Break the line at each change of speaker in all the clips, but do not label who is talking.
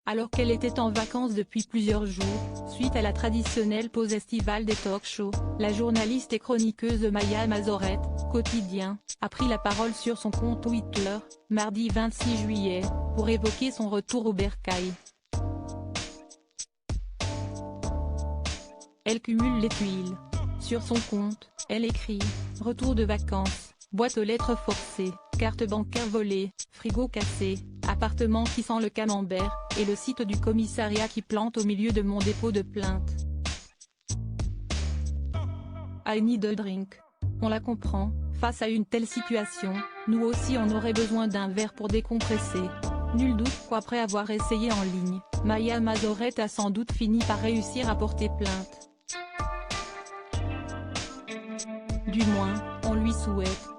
Alors qu'elle était en vacances depuis plusieurs jours, suite à la traditionnelle pause estivale des talk-shows, la journaliste et chroniqueuse Maya Mazoret, Quotidien, a pris la parole sur son compte Twitter, mardi 26 juillet, pour évoquer son retour au bercail. Elle cumule les tuiles. Sur son compte, elle écrit « Retour de vacances, boîte aux lettres forcée, carte bancaire volée, frigo cassé, appartement qui sent le camembert, et le site du commissariat qui plante au milieu de mon dépôt de plainte. I need a drink. » On la comprend, face à une telle situation, nous aussi on aurait besoin d'un verre pour décompresser. Nul doute qu'après avoir essayé en ligne, Maya Mazoret a sans doute fini par réussir à porter plainte. Du moins, on lui souhaite.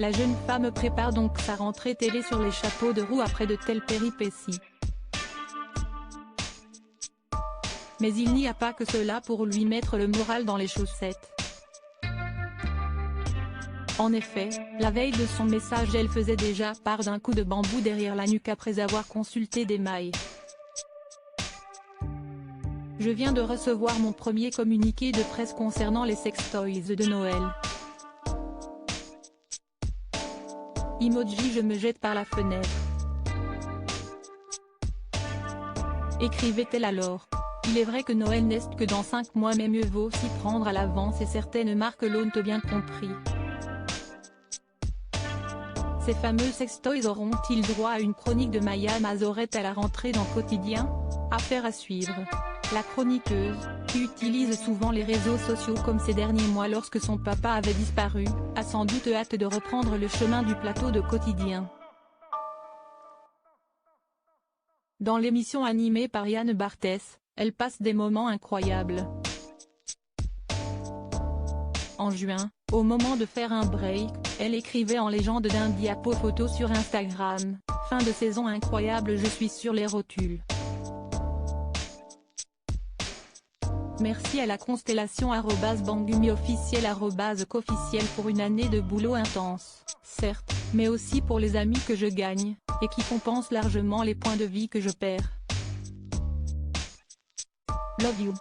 La jeune femme prépare donc sa rentrée télé sur les chapeaux de roue après de telles péripéties. Mais il n'y a pas que cela pour lui mettre le moral dans les chaussettes. En effet, la veille de son message elle faisait déjà part d'un coup de bambou derrière la nuque après avoir consulté des mailles. Je viens de recevoir mon premier communiqué de presse concernant les sextoys de Noël. Emoji je me jette par la fenêtre. Écrivait-elle alors. Il est vrai que Noël n'est que dans 5 mois mais mieux vaut s'y prendre à l'avance et certaines marques l'ont bien compris. Ces fameux sextoys auront-ils droit à une chronique de Maya Mazoret à la rentrée dans Quotidien? Affaire à suivre. La chroniqueuse, qui utilise souvent les réseaux sociaux comme ces derniers mois lorsque son papa avait disparu, a sans doute hâte de reprendre le chemin du plateau de Quotidien. Dans l'émission animée par Yann Barthès, elle passe des moments incroyables. En juin, au moment de faire un break, elle écrivait en légende d'un diapo photo sur Instagram, « Fin de saison incroyable, je suis sur les rotules. Merci à la constellation @Bangumi officiel @Cofficiel pour une année de boulot intense, certes, mais aussi pour les amis que je gagne, et qui compensent largement les points de vie que je perds. Love you.